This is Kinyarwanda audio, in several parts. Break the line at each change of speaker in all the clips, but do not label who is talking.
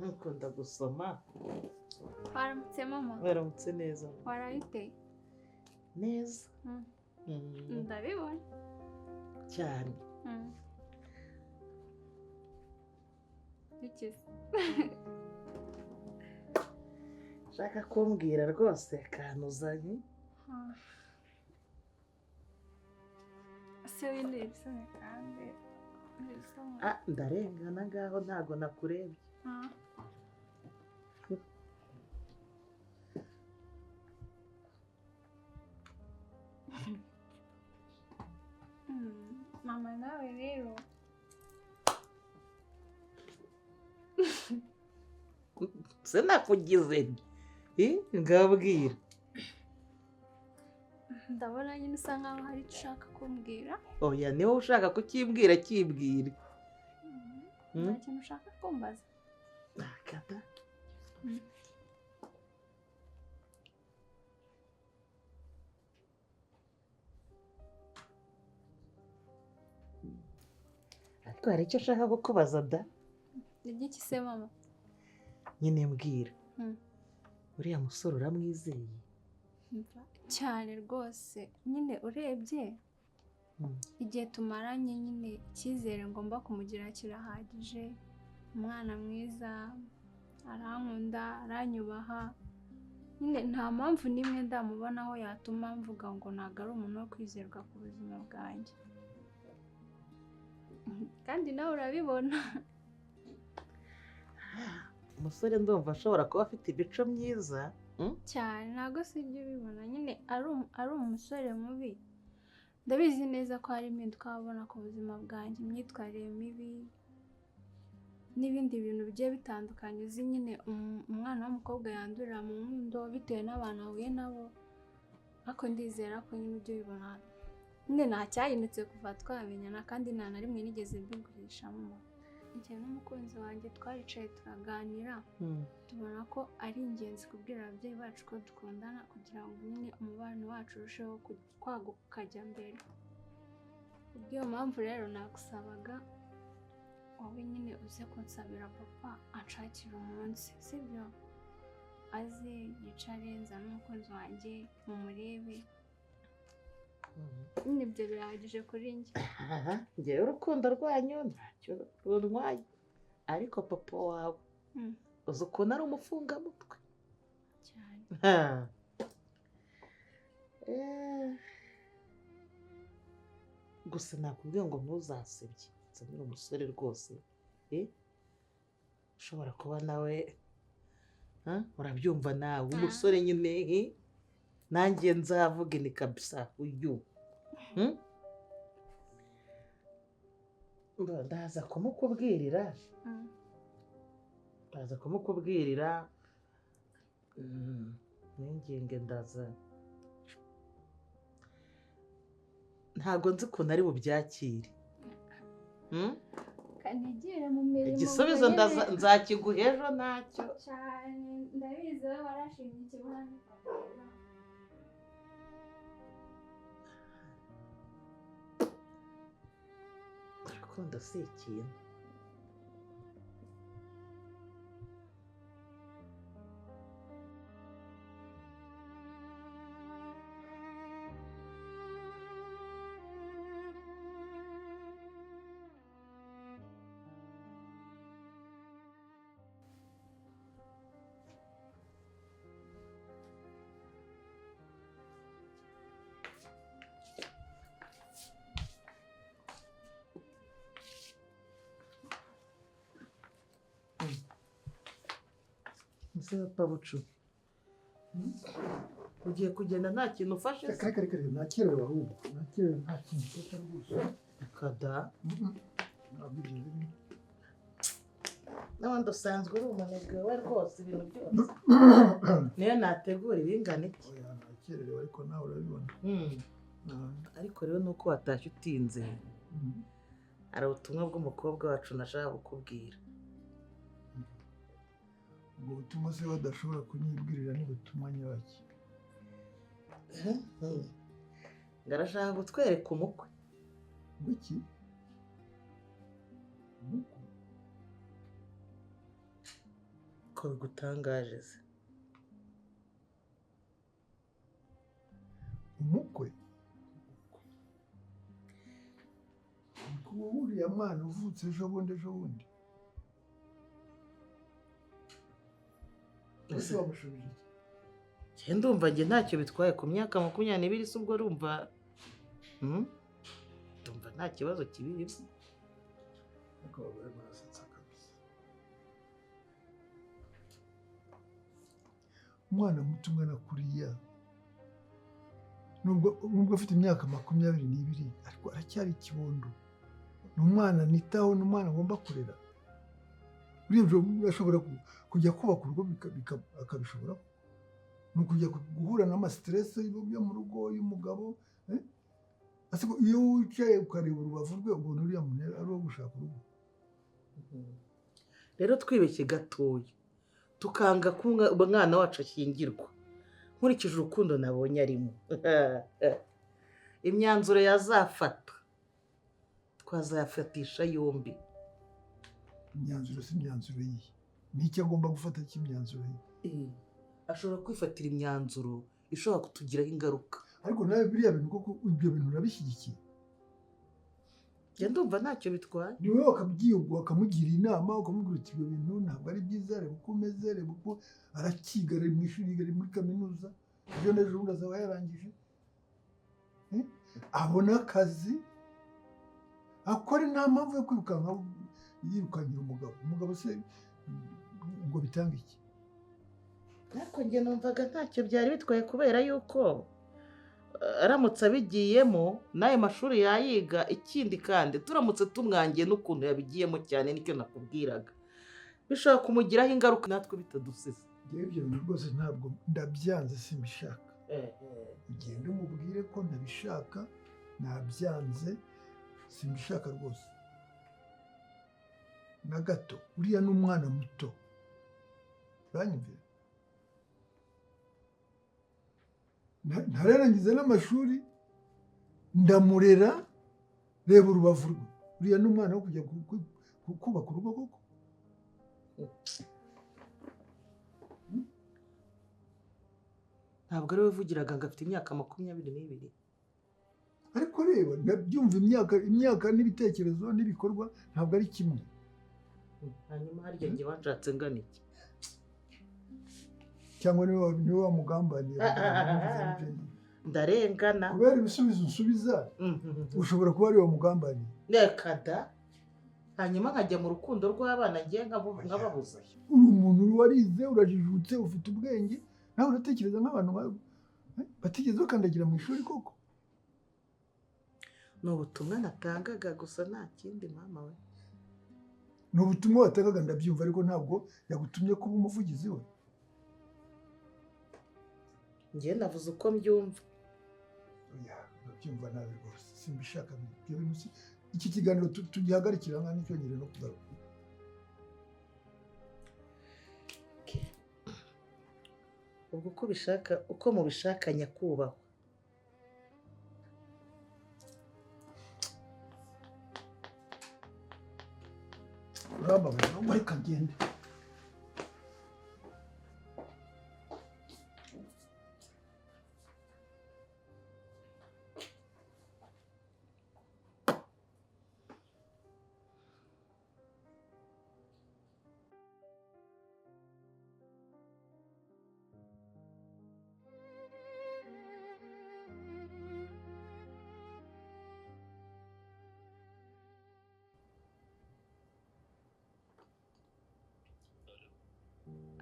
Nkunda gusoma.
Waramutse mama?
Waramutse neza.
Warayite?
Neza.
Ndabibona.
Cyane.
Ikize.
Shaka kumbwira rwose akantu uzanye.
Se windi ibisome kandi.
Ndarengana ngaho ntago nakurebye.
Mama nawe rero.
Sinakugize ngabwira.
Ndabona nyine usa nkaho hari icyo ushaka kumbwira.
Oya niwe ushaka kukibwira kibwira.
Nta kintu ushaka kumbaza.
Nakata. Ariko hari icyo ushaka kukubaza da?
Igiki se mama?
Nyine mbwira. Uriya musore uramwizeye?
Cyane rwose. Nyine urebye igihe tumaranye nyine icyizere ngomba kumugira kirahagije. Umwana mwiza, arankunda, aranyubaha. Nyine nta mpamvu n'imwe ndamubonaho yatuma mvuga ngo ntabwo ari umuntu wo kwizerwa ku buzima bwanjye. Kandi nawe urabibona.
Umusore ndumva ashobora kuba afite imico myiza.
Cyane ntabwo si ibyo ubibona. Nyine ari umusore mubi. Ndabizi neza ko hari impinduka wabona ku buzima bwanjye, imyitwarire mibi n'ibindi bintu bigiye bitandukanye. Uzi nyine umwana w'umukobwa yandurira mu nkundo bitewe n'abantu ahuye nabo. Ariko ndizera ko nyine ibyo bibona nyine nta cyahindutse kuva twamenyana, kandi nta na rimwe nigeze mbigurishamo. Njye n'umukunzi wanjye twaricaye turaganira, tubona ko ari ingenzi kubwira ababyeyi bacu ko dukundana kugira ngo nyine umubano wacu urusheho kwaguka ukajya mbere. Kubw'iyo mpamvu rero nagusabaga wowe nyine uze kunsabira papa anshakira umunsi, sibyo? Aze yicare nzane umukunzi wanjye mumurebe. Nyine ibyo birahagije kuri njye.
Njyewe urukundo rwanyu ntacyo runtwaye, ariko papa wawe uzi ukuntu ari umufungamutwe
cyane.
Gusa nakubwiye ngo ntuzasebye. Nzanira umusore rwose ushobora kuba nawe urabyumva nawe umusore nyine nanjye nzavuge ni kabisa uyu. Ndaza kumukubwirira n'ingingo ndaza. Ntabwo nzi ukuntu ari bubyakire.
Kanigire mu mirimo.
Igisubizo nzakiguha ejo ntacyo.
Cyane ndabizi wowe warashimye ikibuno.
Urukundo si ikintu. Mse Pabucu, ugiye kugenda nta kintu ufashe se?
Kare nakerewe ahubwo. Nakerewe nta kintu ufashe rwose.
Kada.
Nabigeze.
N'abandi usanzwe uri umunebwe we rwose ibintu byose. Niyo nategura ibingana iki?
Oya nakerewe ariko nawe urabibona.
Ariko rero nuko watashye utinze. Hari ubutumwa bw'umukobwa wacu nashaka kukubwira.
Ubwo butumwa se badashobora kunyibwirira n'ubutumwa nyabaki?
Ngarashaka gutwereka umukwe.
Wiki?
ko bigutangaje se.
umukwe uriya mwana uvutse ejo bundi ese wamushubije iki?
Njye ndumva njye ntacyo bitwaye ku myaka 22 se ubwo urumva ndumva nta kibazo kibirimo.
ariko abagore barasetsa kabisa. Umwana muto ungana kuriya nubwo afite imyaka 22 ariko aracyari ikibondo. Ni umwana nitaho, ni umwana ngomba kurera. Uriya ashobora kujya kubaka urugo akabishobora, ni ukujya guhura n'amasiteresi yo mu rugo y'umugabo. Iyo wicaye ukareba urubavu rwe ubona uriya muntu ari uwo gushaka urugo.
Rero twibeshye gatoya tukanga ko umwana wacu ashyingirwa nkurikije urukundo nabonye arimo. Imyanzuro yazafata twazayafatisha yombi.
Imyanzuro si imyanzuro yihe? N'icyo agomba gufata cy'imyanzuro yihe?
Ashobora kwifatira imyanzuro ishobora kutugiraho ingaruka.
Ariko nawe biriya bintu koko ibyo bintu urabishyigikiye?
Njye ndumva ntacyo bitwaye.
Ni wowe wakabyiyubwa ukamugira inama ukamubwira uti ibyo bintu ntabwo ari byiza, reba uko umeze, reba uko arakiga, ari mu ishuri, ari muri kaminuza, ejo n'ejo bundi azaba yarangije, abona akazi akora, nta mpamvu yo kwirukanka yirukankira umugabo se ngo bitange iki?
Ariko njye numvaga ntacyo byari bitwaye kubera yuko aramutse abigiyemo n'ayo mashuri yayiga. Ikindi kandi turamutse tumwangiye n'ukuntu yabigiyemo cyane, nicyo nakubwiraga, bishobora kumugiraho ingaruka natwe bitadusize.
Ibyo bintu rwose ntabwo ndabyanze, simbishaka. Ugende umubwire ko ntabishaka, nabyanze, simbishaka rwose na gato. Uriya ni umwana muto, uranyumvira? Ntararangiza n'amashuri, ndamurera, reba urubavu rwe. Uriya ni umwana wo kujya kubaka urugo koko?
Ntabwo ari we wivugiraga ngo afite imyaka 22.
Ariko reba ndabyumva, imyaka n'ibitekerezo n'ibikorwa ntabwo ari kimwe.
Hanyuma harya njye wanshatse ngana iki?
Cyangwa niwe wamugambaniye?
Ndarengana
kubera ibisubizo unsubiza. Ushobora kuba ari wamugambaniye.
Reka da. Hanyuma nkajya mu rukundo rw'abana ngiye nkababuza.
Uri umuntu warize, urajijutse, ufite ubwenge, nawe uratekereza nk'abantu batigeze bakandagira mu ishuri koko.
Ni ubutumwa natangaga gusa nta kindi mama we.
Ni ubutumwa watangaga ndabyumva, ariko ntabwo yagutumye kuba umuvugizi we.
Njye navuze uko mbyumva.
Ndabyumva nabi rwose, simbishaka. Iki kiganiro tugihagarikira nka n'icyongere no kugaruka.
Ubwo uko mubishaka nyakubahwa.
Urambabaye, reka ngende.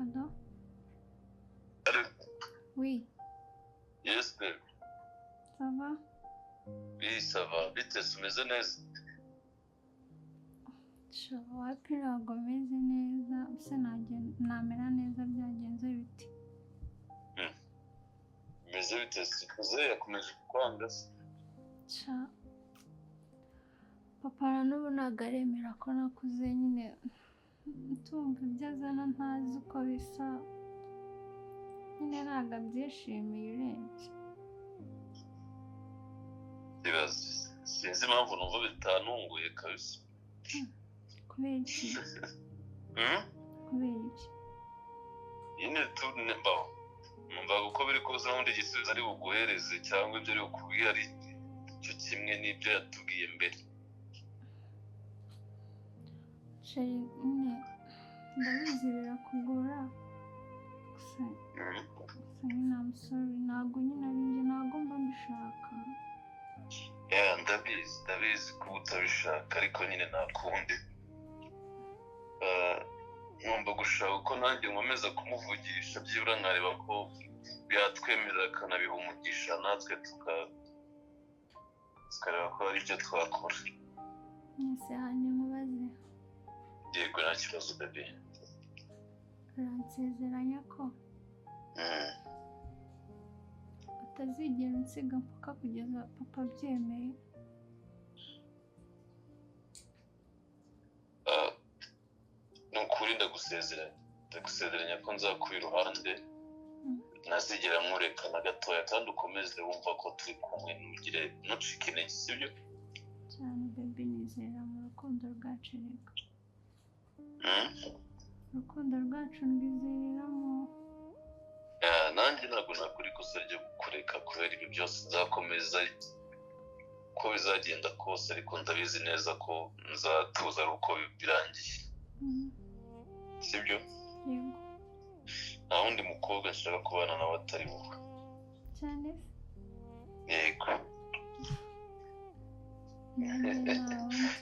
Allô? Oui.
Yes, babe.
Ça va?
Oui, ça va. Vite, umeze neza?
Wapi ntabwo meze neza, ese namera neza byagenze bite?
Umeze bite? Sikuze yakomeje kukwanga se?
Papa n'ubu ntabwo aremera ko nakuze, nyine tumva ibyo azana ntazi uko bisa, nyine ntabwo abyishimiye urebye.
Ibaze, sinzi impamvu numva bitanunguye kabisa.
Kubera iki? Kubera iki?
nyine mbaho numva uko biri kose n'ubundi igisubizo ari buguhereze cyangwa ibyo ari bukubwira ari cyo kimwe n'ibyo yatubwiye mbere.
sheri nyine ndabizi birakugora gusa nyine I'm sorry ntabwo nyine ari njye ntabwo mba mbishaka.
Ndabizi ko utabishaka ariko nyine nta kundi. Ngomba gushaka uko nanjye nkomeza kumuvugisha byibura nkareba ko byatwemerera akanabiha umugisha natwe tukareba ko hari icyo twakora.
Mwese hanyuma mubaze
Yego nta kibazo baby.
uransezeranya ko utazigera unsiga mpaka kugeza papa abyemeye?
Ni ukuri ndagusezeranya ko nzakuba iruhande ntazigera nkureka na gatoya kandi ukomeze wumva ko turi kumwe ntucike intege sibyo?
cyane baby nizera mu rukundo rwacu reka urukundo rwacu ndwizereramo.
nanjye ntabwo nakora ikosa ryo kukureka kubera ibi byose nzakomeza uko bizagenda kose ariko ndabizi neza ko nzatuza ari uko birangiye sibyo?
Yego
nta wundi mukobwa nshaka kubana nawe atari wowe.
cyane
Yego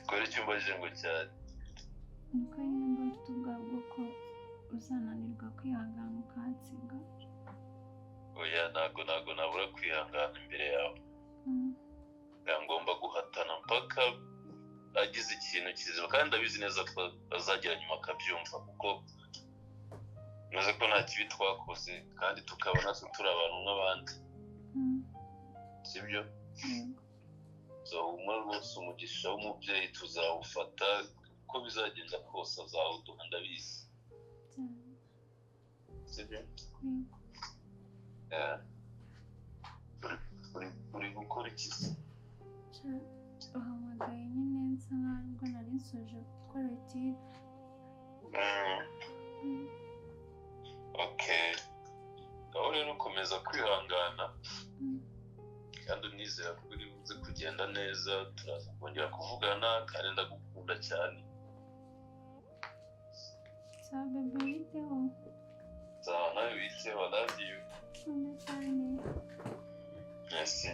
kubera icyo mbajije ngo cyane
nuko nyine mba mfite ubwabwo ko uzananirwa kwihangana ukansiga.
oya ntabwo nabura kwihangana imbere yawe. ngomba guhatana mpaka agize ikintu kizima kandi ndabizi neza ko azagera nyuma akabyumva kuko ntuzi ko nta kibi twakoze kandi tukaba natwe turi abantu nk'abandi sibyo? humura rwose umugisha w'umubyeyi tuzawufata uko bizagenda kose azawuduha ndabizi sibyo? uri gukora iki se?
uhamagaye nyine nsa nkaho nari nsoje gukora etide.
Okay aho rero ukomeza kwihangana kandi unizera ko uri buze kugenda neza turaza kongera kuvugana kandi ndagukunda cyane.
sawa baby witeho.
sawa nawe witeho I love you.
Nkunda cyane.
Merci.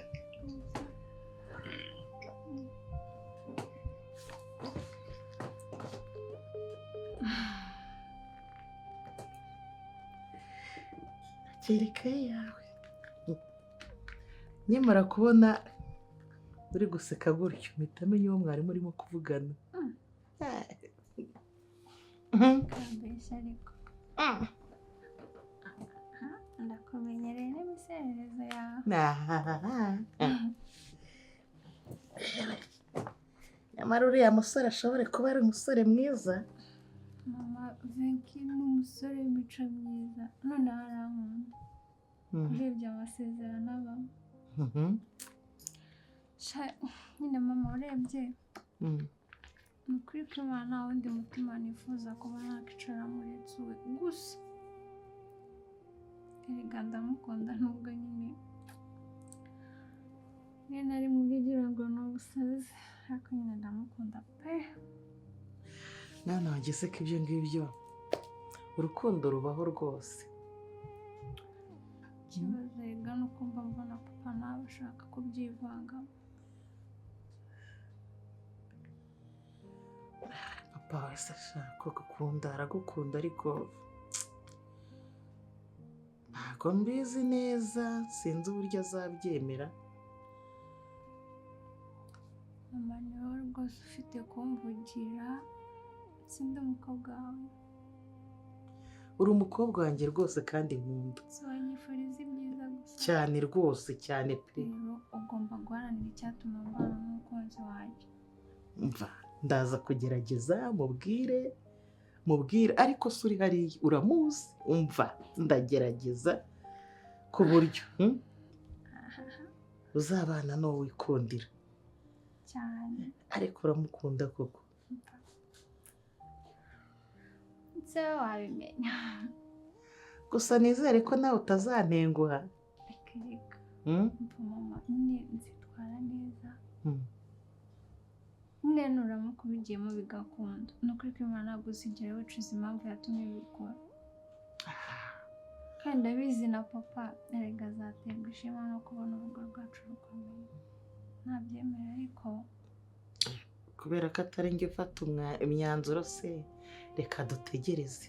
ikaye yawe nyamara kubona uri guseka gutyo mpita menya uwo mwarimu urimo kuvugana.
Kambeshya ariko ndakumenyereye n'imiserereze yawe.
nyamara uriya musore ashobore kuba ari umusore mwiza.
mama Venki ni umusore w'imico myiza none arankunda urebye amasezerano abamo. nyine mama urebye ni ukuri ko Imana nta wundi mutima nifuza kuba nakicara muretse uwe gusa erega ndamukunda nubwo nyine nari mubigira ngo ni ubusazi ariko nyine ndamukunda pe.
mwana wageze ko ibyo ngibyo urukundo rubaho rwose.
ikibazo rega ni uko mba mbona papa nawe ashaka kubyivangamo.
papa wese ashaka gukunda aragukunda ariko ntabwo mbizi neza sinzi uburyo azabyemera.
mama ni wowe rwose ufite kumvugira sindi umukobwa wawe.
uri umukobwa wanjye rwose kandi nkunda
wanyifuriza ibyiza gusa
cyane rwose cyane pe.
rero ugomba guharanira icyatuma mbana n'umukunzi wanjye.
mva ndaza kugerageza mubwire ariko se uri hariya uramuzi? umva ndagerageza ku buryo uzabana n'uwo wikundira
cyane
ariko uramukunda koko.
ese wabimenya
gusa nizere ko nawe utazantenguha.
reka
Mm?
mama nyine nzitwara neza
Mm.
nyine nuramuka ubigiyemo bigakunda ni ukuri ko Imana ntabwo uzigera wicuza impamvu yatumye bikora kandi ndabizi na papa erega azaterwa ishema no kubona urugo rwacu rukomeye ntabyemera ariko
kubera ko atari njye ufata imyanzuro se reka dutegereze.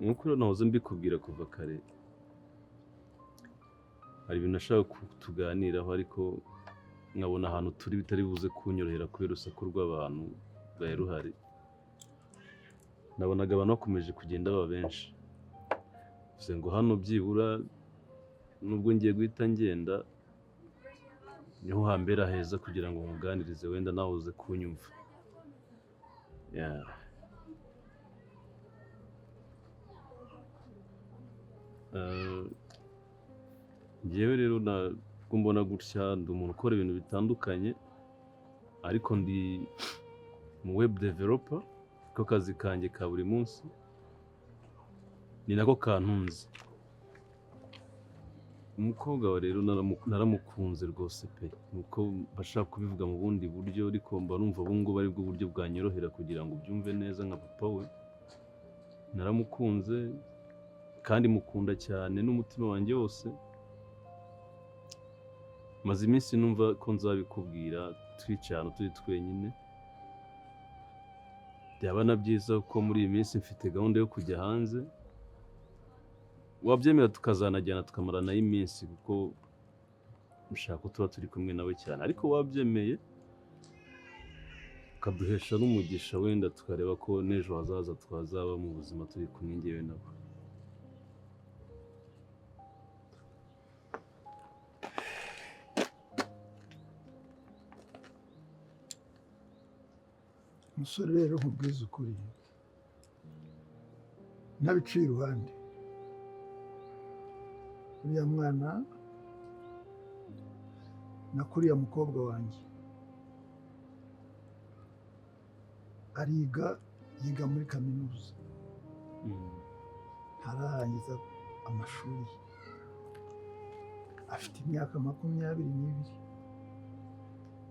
nk'uko rero nahoze mbikubwira kuva kare hari ibintu nashaka tuganiraho ariko nkabona ahantu turi bitari buze kunyorohera kubera urusaku rw'abantu rwari ruhari. nabonaga abantu bakomeje kugenda baba benshi bivuze ngo hano byibura nubwo ngiye guhita ngenda niho hambera heza kugira ngo nkuganirize wenda nawe uze kunyumva. Njyewe rero ntabwo mbona gutya ndi umuntu ukora ibintu bitandukanye ariko ndi mu web developer ko kazi kanjye ka buri munsi ni nako kantunze. Umukobwa wa rero naramukunze rwose pe nuko bashaka kubivuga mu bundi buryo ariko mba numva ubu ngubu ari bwo buryo bwanyorohera kugira ngo ubyumve neza nka papa we. Naramukunze kandi mukunda cyane n'umutima wanjye wose. Maze iminsi numva ko nzabikubwira twicaye ahantu turi twenyine. Byaba na byiza ko muri iyi minsi mfite gahunda yo kujya hanze wabyemera tukazanajyana tukamaranayo iminsi kuko mushaka ko tuba turi kumwe nawe cyane ariko wabyemeye ukaduhesha n'umugisha wenda tukareba ko n'ejo hazaza twazaba mu buzima turi kumwe njyewe nawe.
umusore rero nkubwiza ukuri ntabiciye iruhande uriya mwana na kuriya mukobwa wanjye yiga muri kaminuza ntararangiza amashuri afite imyaka 22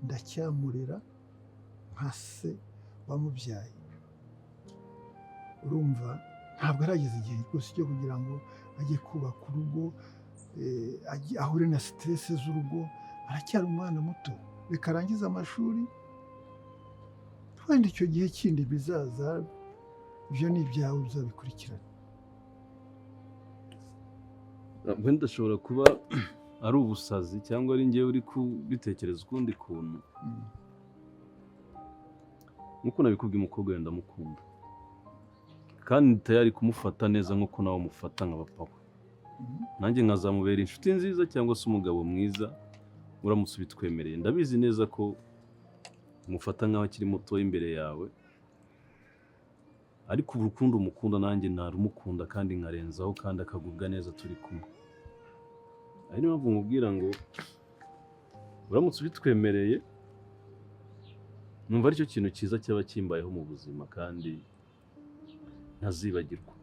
ndacyamurera nka se wamubyaye. urumva ntabwo arageze igihe rwose cyo kugira ngo ajye kubaka urugo ahure na siteresi z'urugo. aracyari umwana muto reka arangize amashuri wenda icyo gihe kindi bizaza ibyo ni ibyawe uzabikurikirana.
wenda ashobora kuba ari ubusazi cyangwa ari njyewe uri kubitekereza ukundi kuntu. nk'uko nabikubwiye umukobwa wenda ndamukunda kandi tayari kumufata neza nk'uko nawe umufata nka papa we. nanjye nkazamubera inshuti nziza cyangwa se umugabo mwiza uramutse ubitwemereye. ndabizi neza ko umufata nk'aho akiri muto imbere yawe ariko urukundo umukunda nanjye narumukunda kandi nkarenzaho kandi akagubwa neza turi kumwe. ari niyo mpamvu nkubwira ngo uramutse ubitwemereye numva aricyo kintu cyiza cyaba kimbayeho mu buzima kandi ntazibagirwa.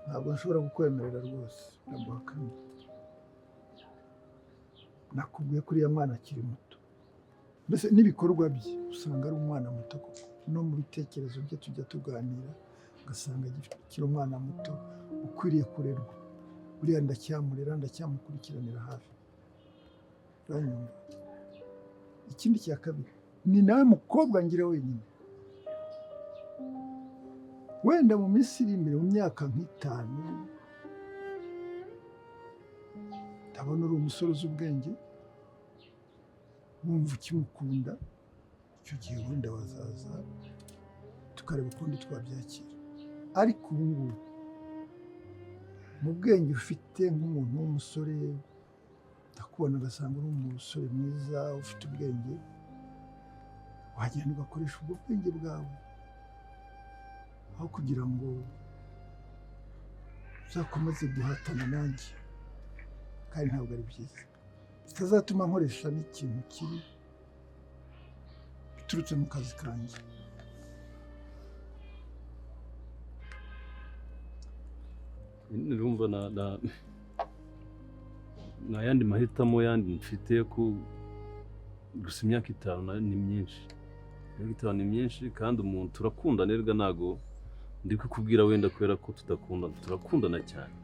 ntabwo nshobora kukwemerera rwose ndaguhakanye. nakubwiye ko uriya mwana akiri muto mbese n'ibikorwa bye usanga ari umwana muto koko no mu bitekerezo bye tujya tuganira ugasanga akiri umwana muto ukwiriye kurerwa. buriya ndacyamurera ndacyamukurikiranira hafi. uranyumva? ikindi cya kabiri ni nawe mukobwa ngira wenyine wenda mu minsi iri imbere mu myaka nk'itanu ndabona uri umusore uzi ubwenge wumva ukimukunda. icyo gihe wenda wazaza tukareba ukundi twabyakira. ariko ubu ngubu mu bwenge ufite nk'umuntu w'umusore ndakubona ugasanga uri umusore mwiza ufite ubwenge wagenda ugakoresha ubwo bwenge bwawe aho kugira ngo uzakomeze guhatana nanjye, kandi ntabwo ari byiza, bitazatuma nkoresha n'ikintu kibi biturutse mu kazi kanjye.
Urumva nta yandi mahitamo yandi mfite yo gusa imyaka 5 ni myinshi. Imyaka 5 ni myinshi kandi umuntu turakundana, erega ntago ndi kukubwira wenda kubera ko tudakundana, turakundana cyane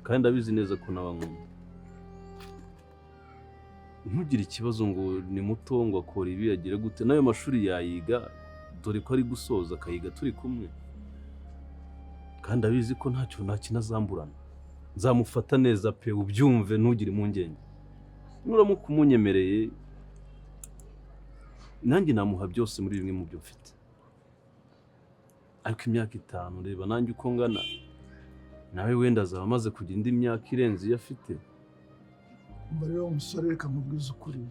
kandi abizi neza ko nawe nkunda. Ntugire ikibazo ngo ni muto ngo akora ibi agire gute, nayo mashuri yayiga, dore ko ari gusoza akayiga turi kumwe, kandi abizi ko ntacyo azamburana. Nzamufata neza pe, ubyumve ntugire impungenge. Nuramuka umunyemereye nanjye namuha byose muri bimwe mu byo mfite. Ariko imyaka 5 reba nanjye uko ngana, nawe wenda azaba amaze kugira indi myaka irenze iyo afite.
Rero umusore reka nkubwize ukuri,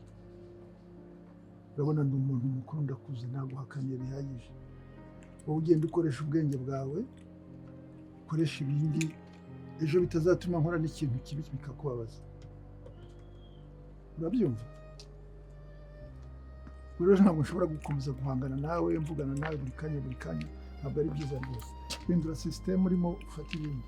urabona ndi umuntu mukuru ndakuze, naguhakanye bihagije. Wowe ugenda ukoresha ubwenge bwawe, ukoresha ibindi, ejo bitazatuma nkora n'ikintu kibi bikakubabaza. Urabyumva? Rero ntabwo nshobora gukomeza guhangana nawe, mvugana nawe buri kanya, ntabwo ari byiza rwose. Hindura sisiteme urimo ufata ibindi.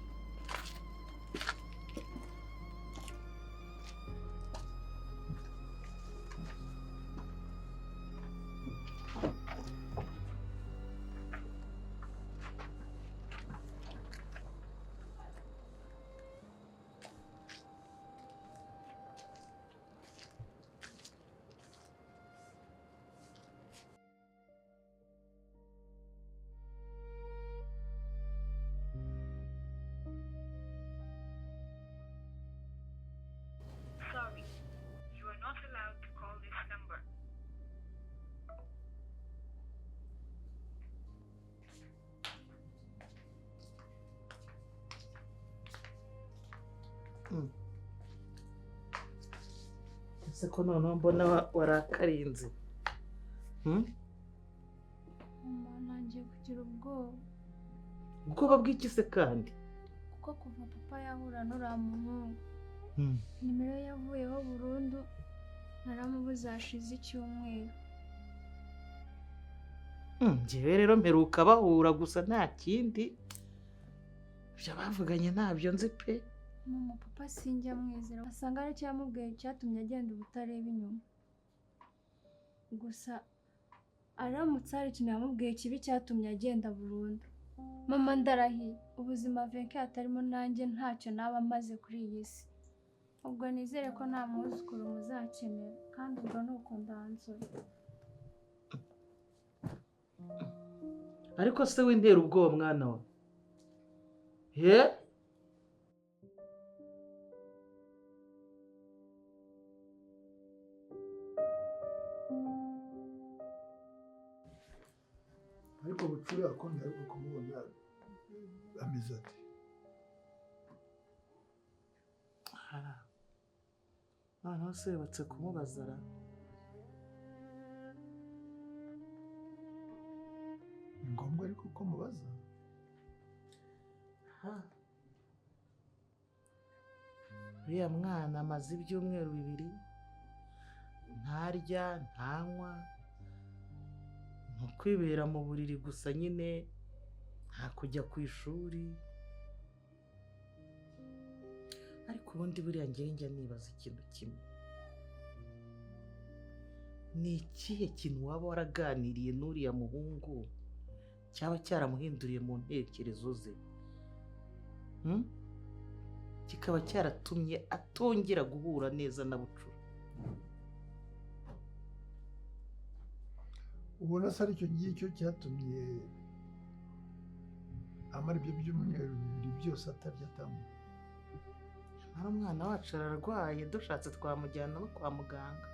Sorry, you are not allowed to call this number.
ese ko noneho mbona warakarinze.
Mama nangiye kugira ubwoba.
Ubwoba bw'iki se kandi?
Kuko kuva papa yahura n'uriya muhungu, nimero yavuyeho burundu, naramubuze hashize icyumweru.
Njyewe rero mperuka bahura gusa nta kindi, ibyo bavuganye ntabyo nzi pe.
Mama papa sinjya mwizera, asanga ari cyamubwiye cyatumye agenda ubutareba inyuma. Gusa aramutse hari ikintu yamubwiye kibi cyatumye agenda burundu, mama ndarahiye ubuzima venke atarimo nanjye ntacyo naba amaze kuri iyi si. Ubwo nizere ko nta mwuzukuru muzakenera, kandi ubwo ni uko ndanzura.
Ariko se wintera ubwoba mwana we? He?
Ariko bucura akunda ariko kumubona ameze ati.
Noneho se batse kumubaza ra?
Ni ngombwa ariko ko mubaza.
Uriya mwana amaze ibyumweru 2 ntarya ntanywa, ni ukwibera mu buriri gusa nyine, nta kujya ku ishuri. Ariko ubundi buriya njya nibaza ikintu kimwe, ni ikihe kintu waba waraganiriye n'uriya muhungu cyaba cyaramuhinduriye mu ntekerezo ze, kikaba cyaratumye atongera guhura neza na Bucura?
Ubona se aricyo ngicyo cyatumye amara ibyo byumweru 2 byose atarya atanywa?
Ari umwana wacu ararwaye, dushatse twamujyana no kwa muganga.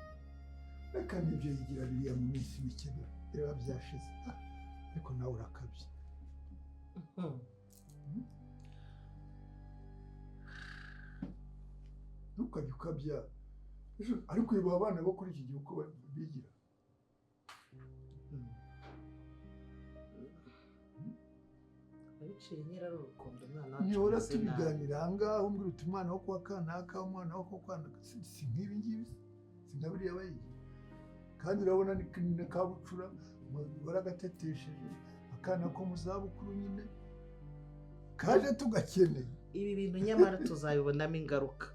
Reka n'ibyo yigira biriya mu minsi mike biba byashize, ariko nawe urakabye. Ntukajye ukabya, ariko uyu abana bo kuri iki gihe uko bigira.
biciye nyirari urukundo umwana
ntihora tubiganira ahangaha umbwira uti umwana wo kwa kanaka umwana wo kwa kanaka si nk'ibi ngibi si nka biriya bayizi kandi urabona ni kabucura waragatetesheje akana ko mu zabukuru nyine kaje tugakeneye
ibi bintu nyamara tuzabibonamo ingaruka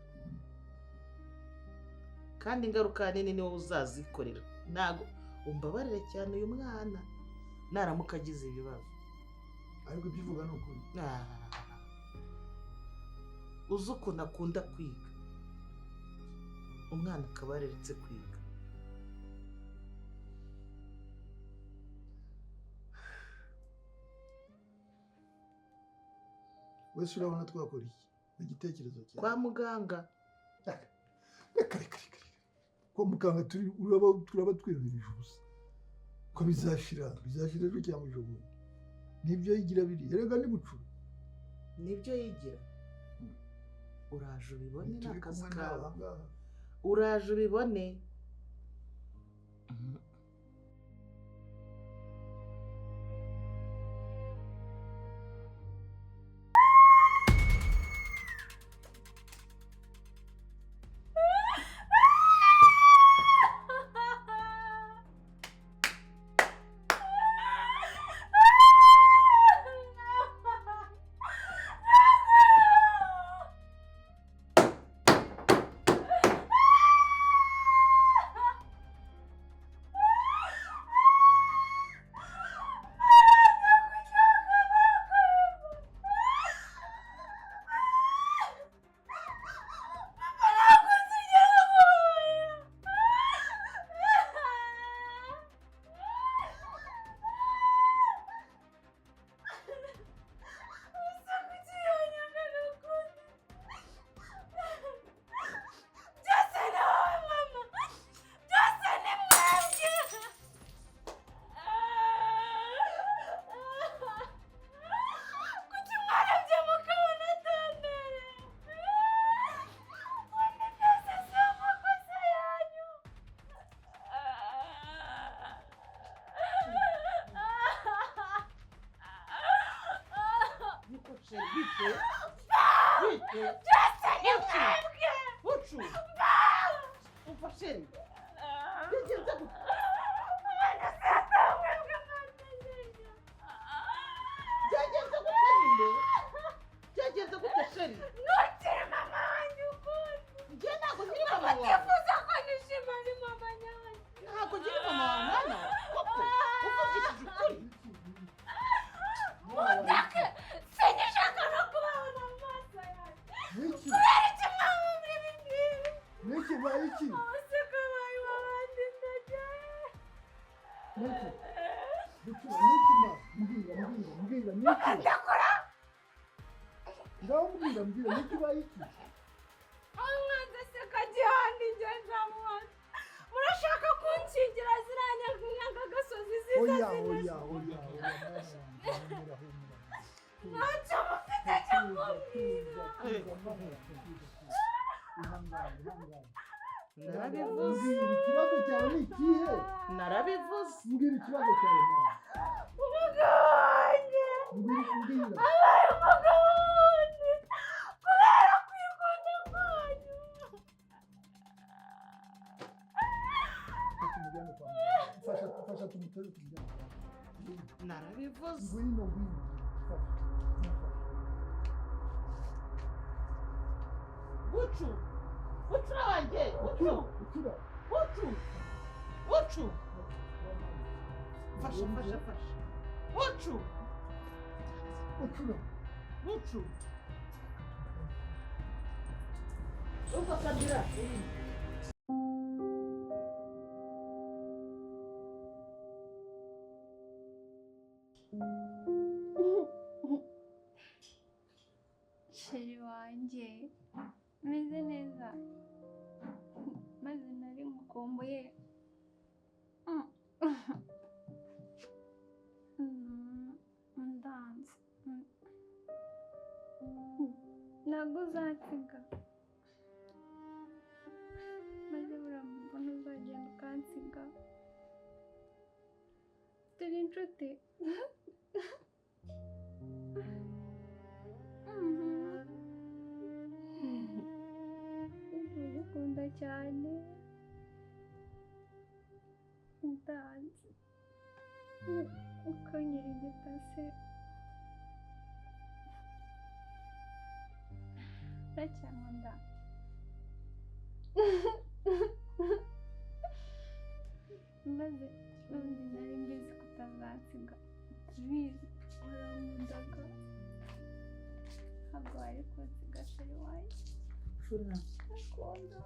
kandi ingaruka nini niwe uzazikorera ntago umbabarire cyane uyu mwana naramuka agize ibibazo
ariko ibyo uvuga ni ukuri
uzi ukuntu akunda kwiga umwana akaba yararetse kwiga
wese urabona twakora iki igitekerezo cyawe
kwa muganga
reka kwa muganga turaba twirohereje ubusa ko bizashira ejo cyangwa ejo bundi nibyo yigira biri erega ni bucura
nibyo yigira uraje ubibone
turi
n'akazi
kumwe
kawe
nawe ahangaha
uraje ubibone
mbwira ikibazo cyawe ni ikihe
narabivuze
mbwira ikibazo cyawe nawe
umugabo wanjye
mbwira
abaye umugabo wundi kubera kwikunda kwanyu
tumujyane kwa muganga fasha tumutere tumujyane kwa muganga
narabivuze
ngwino fasha
bucu bucura wanjye bucu fasha bucu uko kabira
sheri wanjye meze neza maze nari mukumbuye ndanze ntabwo uzansiga maze buriya mbona uzagenda ukansiga turi inshuti cyane ndanze ukanyirigita se uracyamunda maze n'ubundi nari mbizi kutazansiga bizi urankundaga ntabwo wari kunsiga sheri wanjye
Fura.
akunda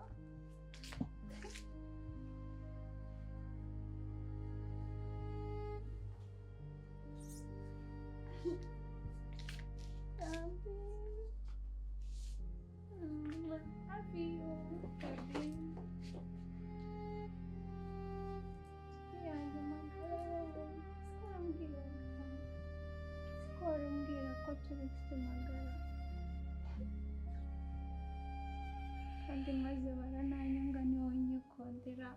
kandi maze barananyanga niwo nyikundira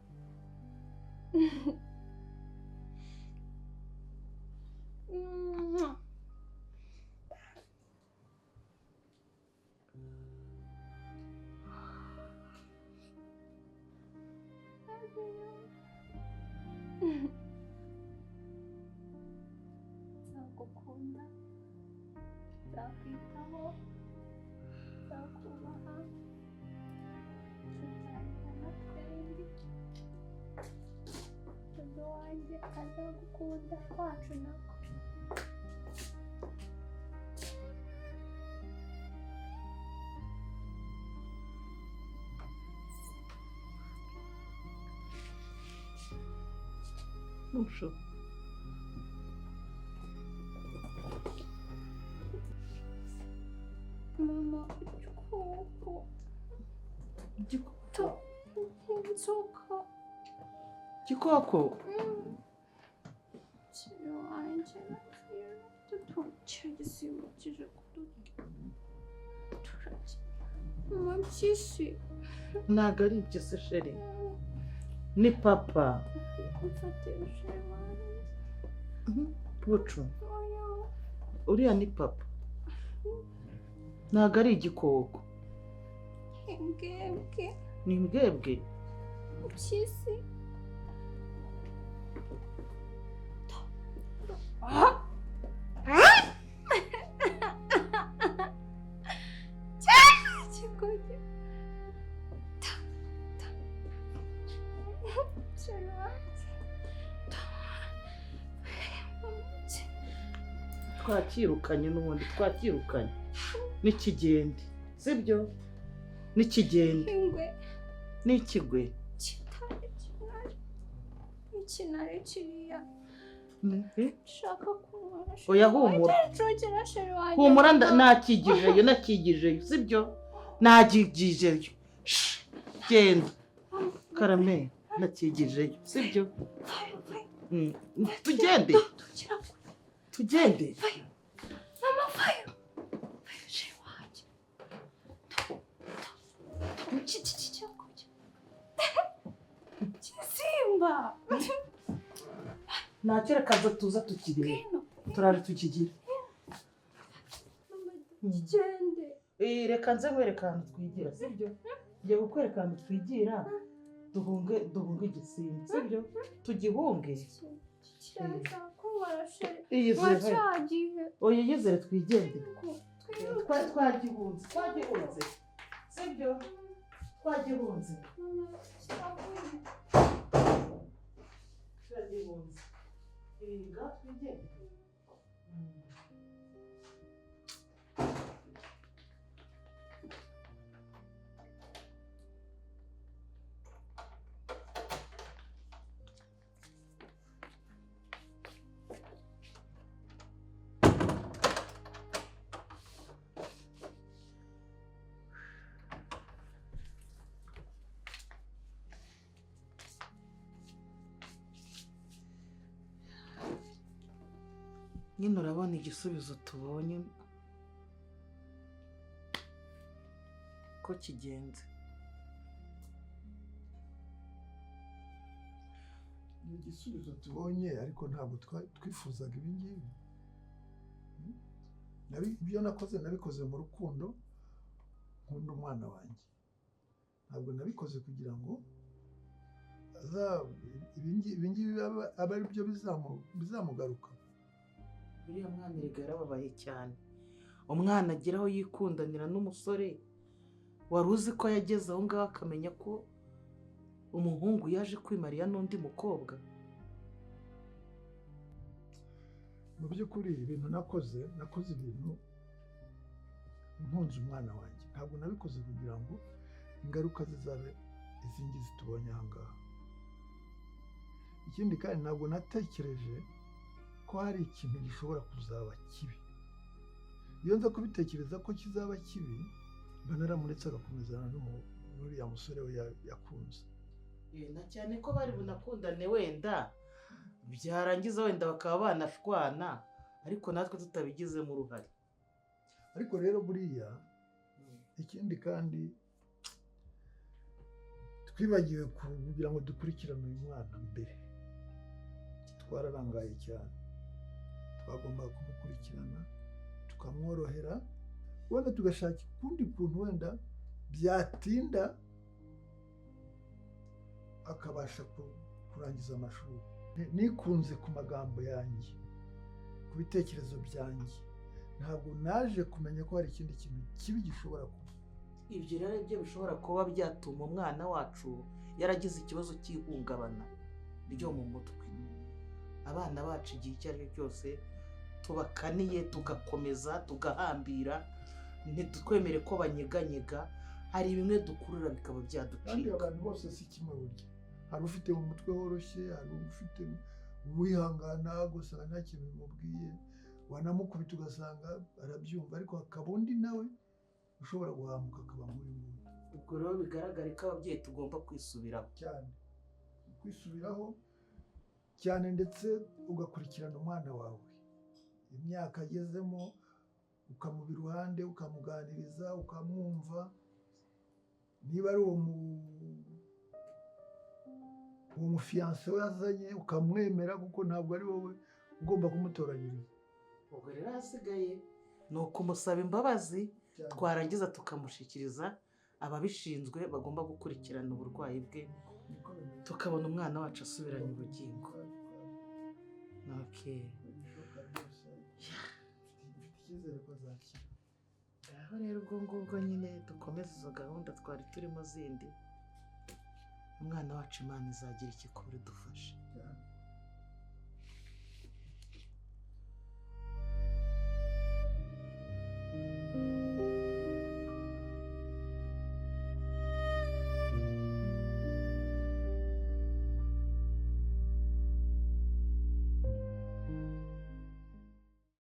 nzagukunda nzakwitaho nzakubaha nzajya na twembi dodo wanjye azagukunda wacu nako
Musho.
mama igikoko
Igikoko.
inzoka
Igikoko.
kiri wanjye kiragisimbukije kudurya turarya mama mpyisi
Ntabwo ari ibyo se sheri. Ni papa.
kumfatisha wanjye
Bucu.
oya
Uriya ni papa. Ntabwo ari igikoko.
imbwebwe
Ni imbwebwe.
mpyisi kikoje sheri wanjye
Twakirukanye n'ubundi twakirukanye. N'ikigende. Sibyo? N'ikigende.
ingwe
N'ikigwe.
kitari kinari ikinari kiriya
Mhm.
shaka kumara
Oya, humura.
nshokera sheri wanjye
Humura nakigijeyo nakigijeyo sibyo? Nakigijeyo. Shh, genda. Karame nakigijeyo sibyo? Mm. Tugende. Tugende.
mama vayo sheri wanjye kisimba
Nakira kaza tuza tukireba.
ngwino
Turaje tukigira.
mama kigende
Reka nze nkwereka ahantu twigira sibyo? Ngiye kukwereka ahantu twigira duhunge igisimba sibyo? Tugihunge.
kiraza kumara sheri
Iyizere.
wacagiye
Oya yizere twigende. Twagihunze sibyo? Twagihunze.
mama kiraguye
Twagihunze. Nga twigende. Nyine urabona igisubizo tubonye ko kigenze.
ni igisubizo tubonye ariko ntabwo twifuzaga ibi ngibi. Ibyo nakoze nabikoze mu rukundo nkunda umwana wanjye ntabwo nabikoze kugira ngo ibi ngibi abe ari byo bizamugaruka.
uriya mwana erega yarababaye cyane, umwana agera aho yikundanira n'umusore wari uzi ko yageze aho ngaho akamenya ko umuhungu yaje kwimarira n'undi mukobwa.
Mu by'ukuri ibintu nakoze ibintu nkunze umwana wanjye, ntabwo nabikoze kugira ngo ingaruka zizabe izi ngizi tubonye aha ngaha. Ikindi kandi ntabwo natekereje ko hari ikintu gishobora kuzaba kibi. Iyo nza kubitekereza ko kizaba kibi mba naramuretse agakomezana n'uriya musore we yakunze.
Na cyane ko bari bunakundane wenda byarangiza wenda bakaba banashwana ariko natwe tutabigizemo uruhare.
Ariko rero buriya ikindi kandi twibagiwe kugira ngo dukurikirane uyu mwana mbere, twararangaye cyane. Twagombaga kumukurikirana tukamworohera, wenda tugashaka ukundi kuntu wenda byatinda akabasha kurangiza amashuri. Nikunze ku magambo yanjye, ku bitekerezo byanjye, ntabwo naje kumenya ko hari ikindi kintu kibi gishobora kuba.
Ibyo rero byo bishobora kuba byatuma umwana wacu yaragize ikibazo cy'ihungabana ryo mu mutwe. Abana bacu igihe icyo ari cyo cyose tubakaniye tugakomeza tugahambira, ntitwemere ko banyeganyega, hari bimwe dukurura bikaba byaducika.
Kandi abantu bose si kimwe burya, hari ufite mu mutwe woroshye, hari ufite uwihangana ugasanga nta kintu bimubwiye, wanamukubita ugasanga arabyumva, ariko hakaba undi nawe ushobora guhambuka akaba muri nguyu.
Ubwo rero bigaragare ko ababyeyi tugomba kwisubiraho
cyane, cyane ndetse ugakurikirana umwana wawe imyaka agezemo, ukamuba iruhande, ukamuganiriza, ukamwumva. Niba ari uwo mufiyanse we yazanye ukamwemera, kuko ntabwo ari wowe ugomba kumutoranyiriza.
Ubwo rero hasigaye ni ukumusaba imbabazi, twarangiza tukamushyikiriza ababishinzwe bagomba gukurikirana uburwayi bwe, tukabona umwana wacu asubiranye ubugingo.
Mfite icyizere ko azakira.
Aho rero ubwo ngubwo nyine dukomeze izo gahunda twari turimo zindi, umwana wacu Imana izagira icyo ikora idufashe.